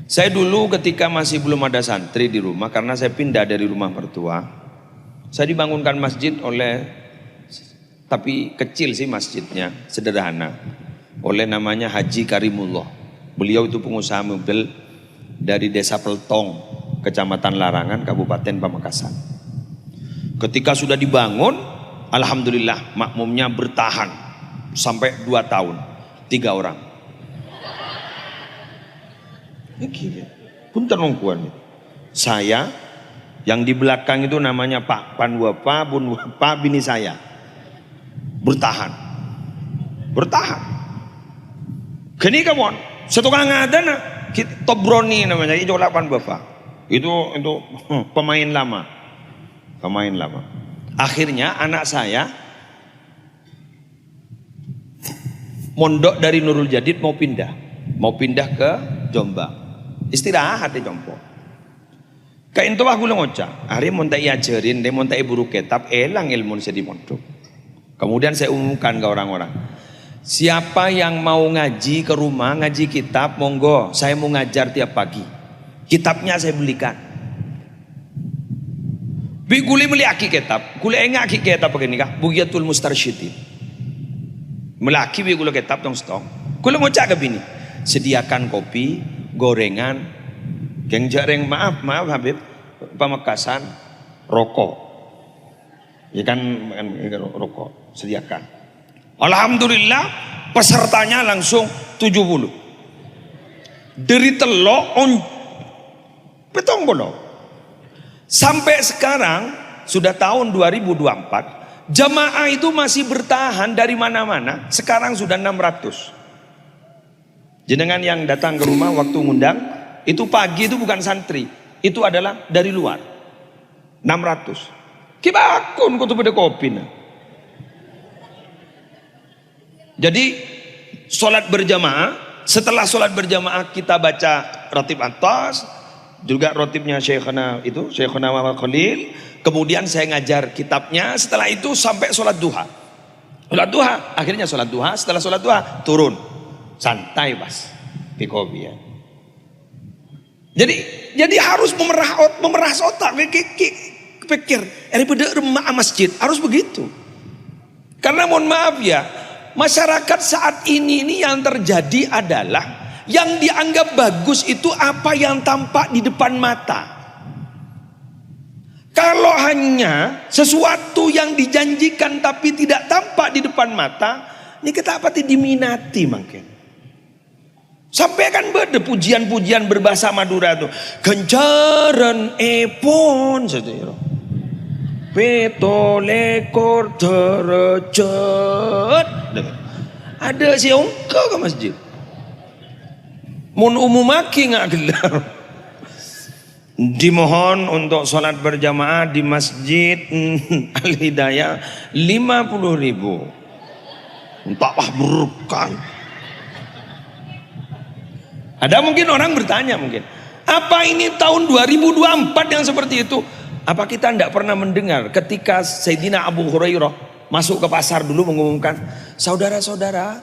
Saya dulu ketika masih belum ada santri di rumah karena saya pindah dari rumah mertua. Saya dibangunkan masjid oleh, tapi kecil sih masjidnya, sederhana. Oleh namanya Haji Karimullah. Beliau itu pengusaha mobil dari desa Peltong, kecamatan Larangan, Kabupaten Pamekasan. Ketika sudah dibangun, alhamdulillah makmumnya bertahan sampai 2 tahun, 3 orang. Punten mongkuan. Saya yang di belakang itu namanya Pak Panwapa, Bun Wapa, bini saya. Bertahan. Gini kawan, setukang ada nak, Tobroni namanya, itu 8 bapak. Itu pemain lama. Akhirnya anak saya mondok dari Nurul Jadid mau pindah ke Jombang. Istirahat di Jombang. Kayak itu aku ngocak, hari mau tak ajarin, dia mau tak buru kitab, elang ilmu saya di mondok. Kemudian saya umumkan ke orang-orang. Siapa yang mau ngaji ke rumah, ngaji kitab, monggo, saya mau ngajar tiap pagi. Kitabnya saya belikan. Bi kuli beli aki kitab, kuli enggak aki kitab begini kah? Bugiyatul Mustarsyidin. Melaki bi kuli kitab dong stok. Kuli ngocak ke bini, sediakan kopi, gorengan, geng jareng, maaf Habib, Pamekasan, rokok. Ya kan rokok, sediakan. Alhamdulillah pesertanya langsung 70. Dari telok petong bono. Sampai sekarang sudah tahun 2024, jamaah itu masih bertahan dari mana-mana. Sekarang sudah 600. Jenengan yang datang ke rumah waktu ngundang, itu pagi itu bukan santri, itu adalah dari luar. 600. Kibakun kau tuh pada kopi nah. Jadi sholat berjamaah, setelah sholat berjamaah kita baca rotib atas, juga rotibnya Syekhana itu, Syekhana Muhammad Khalil. Kemudian saya ngajar kitabnya, setelah itu sampai sholat duha. Sholat duha, akhirnya sholat duha, setelah sholat duha turun, santai pas, pikobi ya. Jadi harus memerah otak, pikir, daripada remah masjid, harus begitu. Karena mohon maaf ya, masyarakat saat ini yang terjadi adalah yang dianggap bagus itu apa yang tampak di depan mata. Kalau hanya sesuatu yang dijanjikan tapi tidak tampak di depan mata, ini kita pasti diminati makin. Sampai kan beda pujian-pujian berbahasa Madura tuh, kencaran epon saja. Peto lekor derajat. Ada si ongko ke masjid. Mun umum maki nggak gelar. Dimohon untuk sholat berjamaah di masjid Al-Hidayah 50.000. Entahlah berkah. Ada mungkin orang bertanya mungkin, apa ini tahun 2024 yang seperti itu? Apa kita tidak pernah mendengar ketika Sayyidina Abu Hurairah masuk ke pasar dulu mengumumkan, saudara-saudara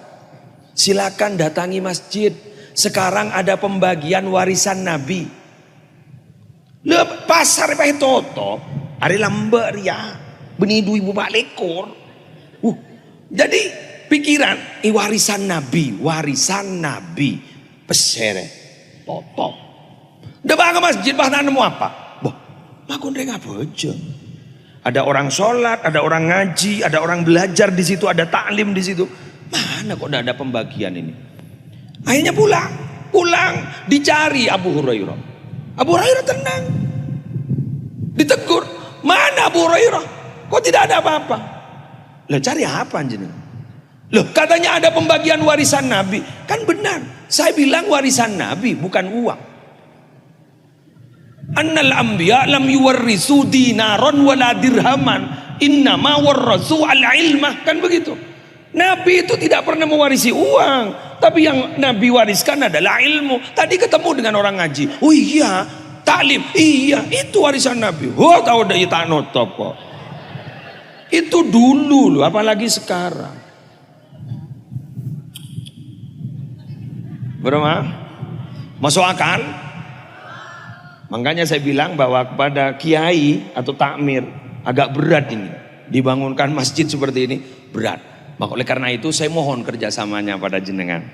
silakan datangi masjid, sekarang ada pembagian warisan Nabi. Le pasar pakai toto, hari lambat ria, beni 2.000 lekor. Jadi pikiran, warisan Nabi, pesere, toto. Udah bangga masjid, bahkan nemu apa? Makun mereka aja. Ada orang sholat, ada orang ngaji, ada orang belajar di situ, ada taklim di situ. Mana kok tidak ada pembagian ini? Akhirnya pulang, dicari Abu Hurairah. Abu Hurairah tenang, ditegur, mana Abu Hurairah? Kok tidak ada apa-apa? Lah cari apa jenengan? Loh katanya ada pembagian warisan Nabi. Kan benar, saya bilang warisan Nabi bukan uang. Annal anbiya lam yuwarrisu dinaron wala dirhaman, innama warrasu al-ilmah, kan begitu. Nabi itu tidak pernah mewarisi uang, tapi yang Nabi wariskan adalah ilmu. Tadi ketemu dengan orang ngaji, oh iya, taklim, iya, itu warisan Nabi. Oh tahu dah tak notop kok. Itu dulu loh, apalagi sekarang. Berapa? Masuk akal? Makanya saya bilang bahwa kepada kiai atau takmir agak berat ini, dibangunkan masjid seperti ini berat. Maka oleh karena itu saya mohon kerjasamanya pada jenengan.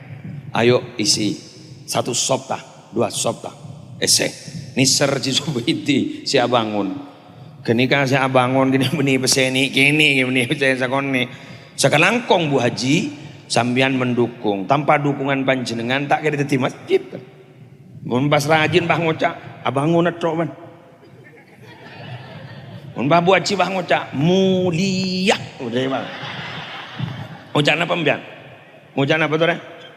Ayo isi 1 soptah, 2 soptah, niser Cisubuiti saya bangun. Kenika saya bangun gini beni peseni kini beni saya sakoni. Sekalangkong Bu Haji sambian mendukung. Tanpa dukungan panjenengan tak kira di masjid. Mun pas rajin bah ngocak, abangun netrok man. Mun bah buat cibah ngocak, mulia. Udah ya bang. Ngocak apa mbian? Ngocak apa tuh?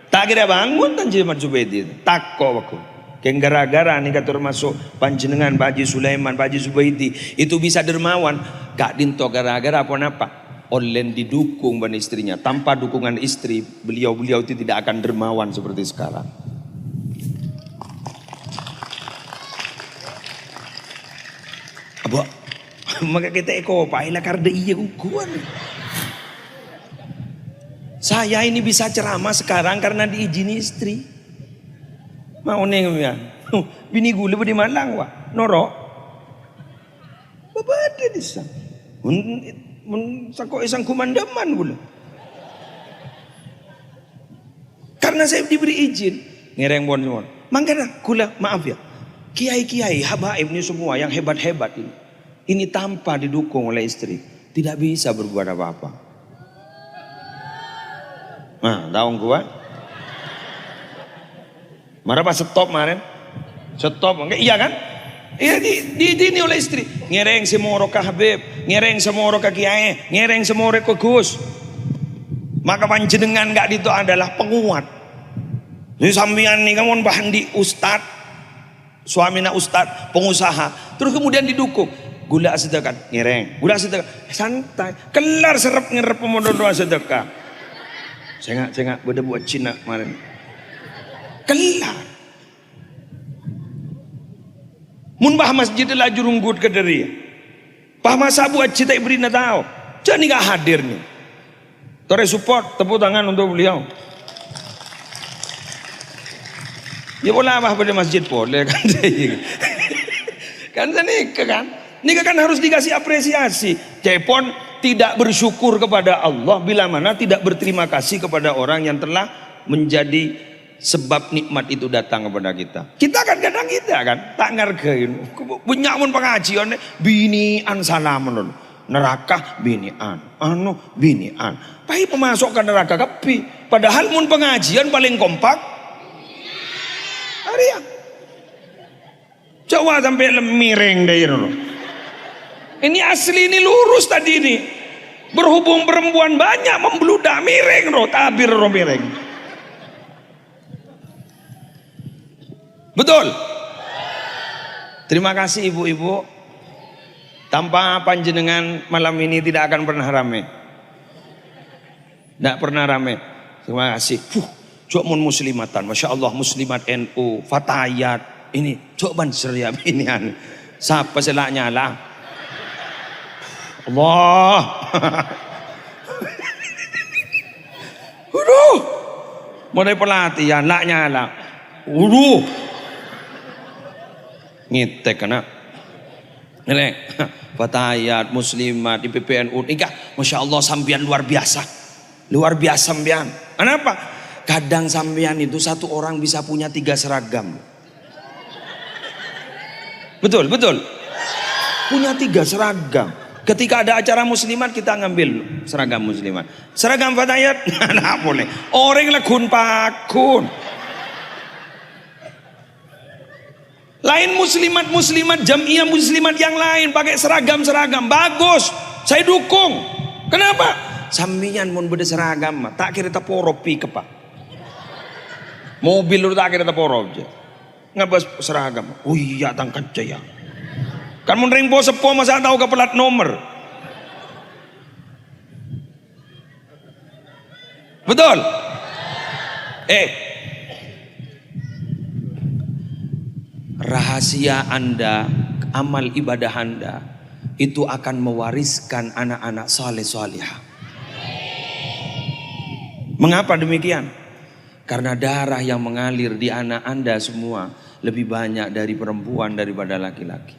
Tak kira bangun tan Jimat Zubaidi. Takko aku. Keng gara-gara nih katur masuk panjenengan Pak Haji Sulaiman, Pak Haji Zubaidi itu bisa dermawan. Gak dinto gara-gara apa? Online didukung ban istrinya. Tanpa dukungan istri, beliau itu tidak akan dermawan seperti sekarang. Abah, maka kita pailah karena iya kukuan. Saya ini bisa ceramah sekarang karena diizini istri. Mau neng ya, bini gula di Malang wah, Noro. Bapak ada di sana. Sako isang kumandaman gula. Karena saya diberi izin, ngereng bon semua. Makanya gula maaf ya. Kiai-kiai, habaib ini semua yang hebat-hebat ini tanpa didukung oleh istri tidak bisa berbuat apa-apa. Nah, tahu gua? Marah pas stop kemarin, stop, enggak iya kan? Iya di oleh istri. Ngereng semua ke Habib, ngereng semua ke Kiai, ngereng semua ke Gus. Maka panjenengan enggak itu adalah penguat. Ini sambian nih kamu bahan di Ustad. Suamina ustad, pengusaha, terus kemudian didukung. Gula sedekah, ngereng. Gula sedekah, santai. Kelar serap ngerep pemodoh doa sedekah. Saya nggak beda buat Cina kemarin. Kelar. Mun bah masjid lah jurunggut ke dari. Bah masa buat cita beri tahu. Jadi nggak hadir nih. Tore support, tepuk tangan untuk beliau. Ya boleh bah pada masjid boleh kan. Kan nikah kan. Nikah kan harus dikasih apresiasi. Cepon tidak bersyukur kepada Allah bila mana tidak berterima kasih kepada orang yang telah menjadi sebab nikmat itu datang kepada kita. Kita kan kadang kita kan tak ngargain. Punya mun pengajian binian salaman neraka binian. Binian. Pai pemasok ke neraka kepi. Padahal mun pengajian paling kompak. Harian. Coba sampai miring deh Ini asli, ini lurus tadi ini. Berhubung perempuan banyak membludak miring tabir miring. Betul? Terima kasih ibu-ibu. Tanpa panjenengan malam ini tidak akan pernah rame. Tidak pernah rame. Terima kasih. Cok mun muslimatan, masya Allah muslimat NU, fatayat. Ini cok ban seriap ini siapa selaknya lah. Allah. Mulai pelatihan nak nyala. Ngitek kena. Ini fatayat muslimat di PPNU. Nikah, masya Allah sambian luar biasa. Luar biasa sambian. Kenapa? Kadang sambian itu satu orang bisa punya 3 seragam. Betul, betul. Punya 3 seragam. Ketika ada acara muslimat kita ngambil seragam muslimat. Seragam fatayat nah boleh. Orang lekun pakun. Lain muslimat jamiah muslimat yang lain pakai seragam bagus. Saya dukung. Kenapa? Sambian mun beda seragam tak kira taporopi kepak. Mobil lu tak kira taporo aja. Ngabas seragam. Oh iya tangkat jaya. Kan mun ring po sepo masa tahu ke pelat nomor. Betul? Rahasia Anda, amal ibadah Anda itu akan mewariskan anak-anak saleh salihah. Mengapa demikian? Karena darah yang mengalir di anak Anda semua lebih banyak dari perempuan daripada laki-laki.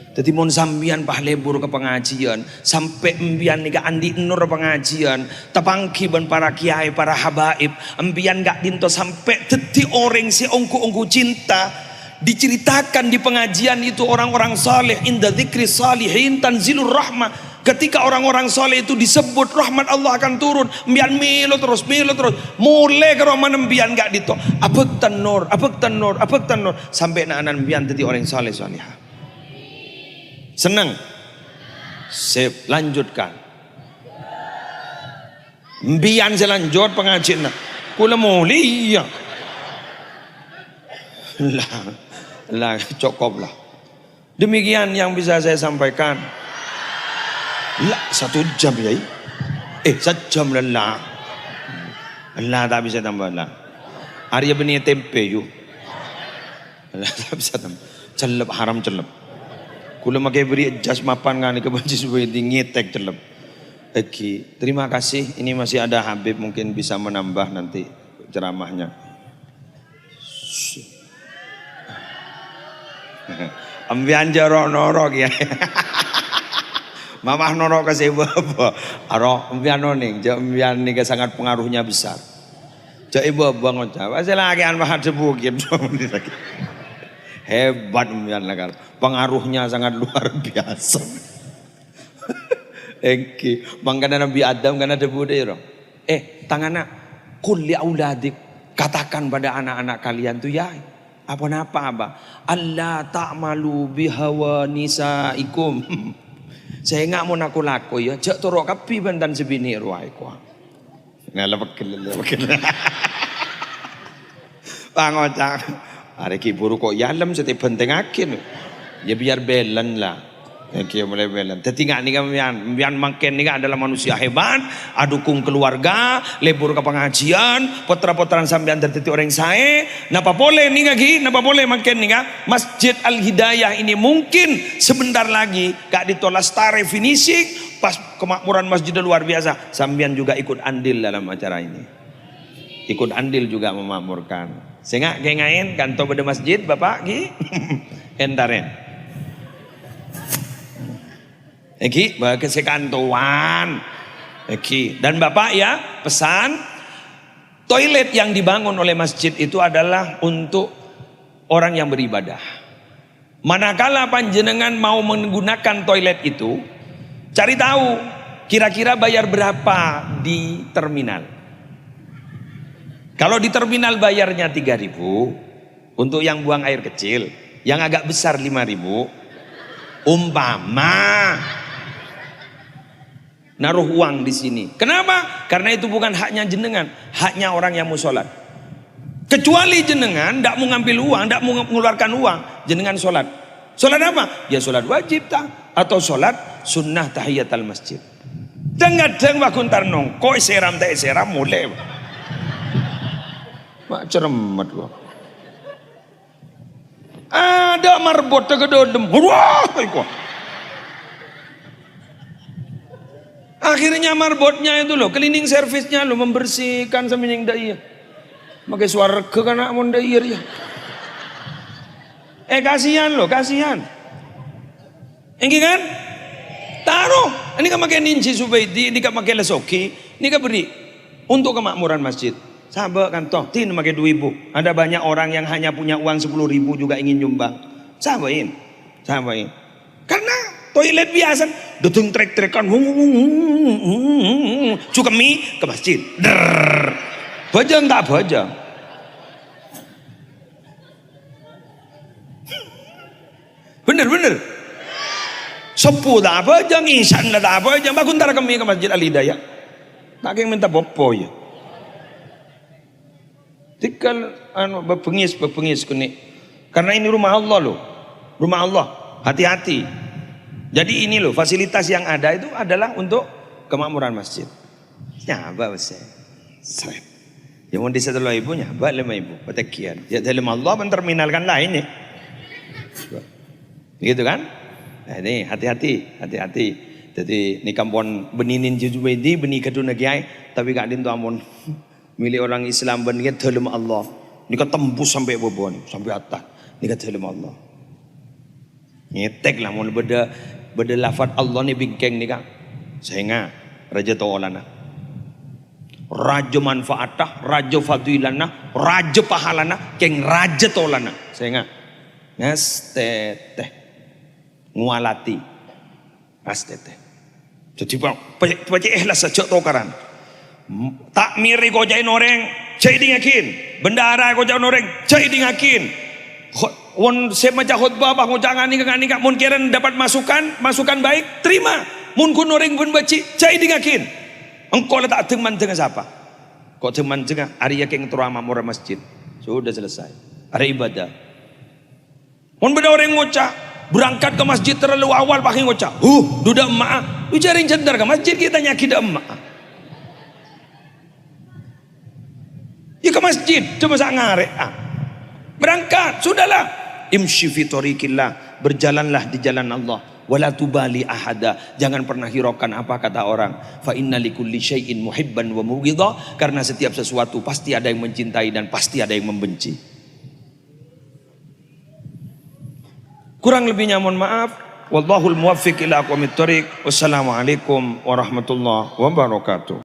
Jadi mon sambian pahlebur ke pengajian sampai embian nika andi nur pengajian tapangki ban para kiai para habaib embian gak dinto sampai teti orang si ongku cinta diceritakan di pengajian itu orang-orang saleh inda dzikri salihin tanzilur rahmah. Ketika orang-orang saleh itu disebut rahmat Allah akan turun. Embian melo terus mulai ke roman embian gak dito apek tanur sampai anak embian teti orang saleh salihah. Senang. Sip, lanjutkan. Mbian selanjut pengajian. Kula mulia. Lah cukup lah. Demikian yang bisa saya sampaikan. Lah 1 jam ya. 1 jam lah. Allah tak bisa tambah lah. Arya benih tempe yuk. Allah tak bisa tambah. Celep haram celep. Kula makai beri jas mapan ngani kebanci supaya ngetek celep. Oke, terima kasih. Ini masih ada Habib mungkin bisa menambah nanti ceramahnya. Ambian jorok norok ya. Mamah norok kasih apa? Aro ambian noning, ambian nih sangat pengaruhnya besar. Cak ibu bangun cak. Pasal lagi an mahal sebukin. Hebat ambian lah pengaruhnya sangat luar biasa. Mangkana Nabi Adam kan ada budaya. Tangannya kul li auladik, katakan pada anak-anak kalian tuh ya apa-apa abah. Allah ta'malu bihawa nisaikum. Saya nggak mau naku laku ya. Cek turok kapi bantan sebini ruai ko. Nah lepak. Pangocak. Hari ki buru kok yalam setiap penting akin. Ya biar belen lah. Oke, mulai belan. Tetingak ni kan bian makin ni kan adalah manusia hebat, adukung keluarga, lebur ke pengajian, potra-potran sampean tertitik orang saya. Napa boleh ni lagi, napa boleh makin ni kan? Masjid Al Hidayah ini mungkin sebentar lagi gak ditolak stare finishing, pas kemakmuran masjid luar biasa. Sampean juga ikut andil dalam acara ini. Ikut andil juga memakmurkan. Sehingga kengain kantor pada masjid Bapak gi endaren. Eki, ke sekantuan. Eki, dan Bapak ya pesan, toilet yang dibangun oleh masjid itu adalah untuk orang yang beribadah. Manakala panjenengan mau menggunakan toilet itu, cari tahu kira-kira bayar berapa di terminal. Kalau di terminal bayarnya 3.000 untuk yang buang air kecil, yang agak besar 5.000. Umpama naruh uang di sini. Kenapa? Karena itu bukan haknya jenengan, haknya orang yang mau sholat. Kecuali jenengan tidak mau ngambil uang, tidak mau mengeluarkan uang, jenengan sholat. Sholat apa? Ya sholat wajib tak? Atau sholat sunnah tahiyatul masjid. Kadang wakun tarnong, kok seram tak seram mulai. Mak ceremet gua. Ada marbot tegedodem. Wah, kok. Akhirnya marbotnya itu loh, cleaning service-nya loh, membersihkan sampai yang daya. Pakai suara ke kana mon daya ya. Kasihan loh, kasihan. Engki kan? Taruh. Ini kan pakai ninci subaiti, ini kan pakai lesoki, ini kan beri untuk kemakmuran masjid. Sahabat kan toh, tin pakai 2.000. Ada banyak orang yang hanya punya uang 10.000 juga ingin nyumbang. Sahabatin. Karena toilet biasa, datang trek-trekan, cukup mie ke masjid. Bajang tak bajang. Bener. Sepuh tak bajang, insan tak bajang. Bakun tara kami ke masjid Al Hidayah. Tak kaya minta popo ya. Tikal bepengis kunik. Karena ini rumah Allah loh. Rumah Allah. Hati-hati. Jadi ini loh, fasilitas yang ada itu adalah untuk kemakmuran masjid. Nyaba besar. Seret. Ya mau desa dulu ibu nyaba 5.000. Petekian. Ya dalam Allah menterminalkan lainnya. Begitu kan? Nah ini hati-hati. Jadi ini kampung beninin jujubaidi benih kedua kiai, tapi gak dintu amun milik orang Islam benih dalam Allah. Ini kan tembus sampai bawah nih, sampai atas. Ini kan dalam Allah. Nyetek lah mau beda lafaz Allah ni bingkeng ni kan. Sehingga raja tawalana, raja manfaatah, raja fadilana, raja pahalana, keng raja tawalana. Sehingga ngasteteh ngualati asteteh. Jadi baca ikhlas saja tokaran. Tak miri kau jain orang, cai dingakin. Bendara kau jain orang, cai dingakin. Won semaja khutbah bah jangan nikah mun keren dapat masukan baik terima. Mun kun orang pun baci cai dingakin. Engkau letak teman dengan siapa? Kau teman dengan hari yang terama murah masjid. Sudah selesai. Hari ibadah. Mun beda orang ngocah berangkat ke masjid terlalu awal pakai ngocah. Duda emak. Ujarin cendar ke masjid kita nyakit emak. Ya ke masjid cuma sak ngarek. Berangkat sudahlah. Imshi fi tariqillah, berjalanlah di jalan Allah. Wala tubali ahada, jangan pernah hiraukan apa kata orang. Fa inna likulli syai'in muhibban wa mubghidha, karena setiap sesuatu pasti ada yang mencintai dan pasti ada yang membenci. Kurang lebihnya mohon maaf. Wallahul muwaffiq ila aqwamit thoriq. Wassalamualaikum warahmatullahi wabarakatuh.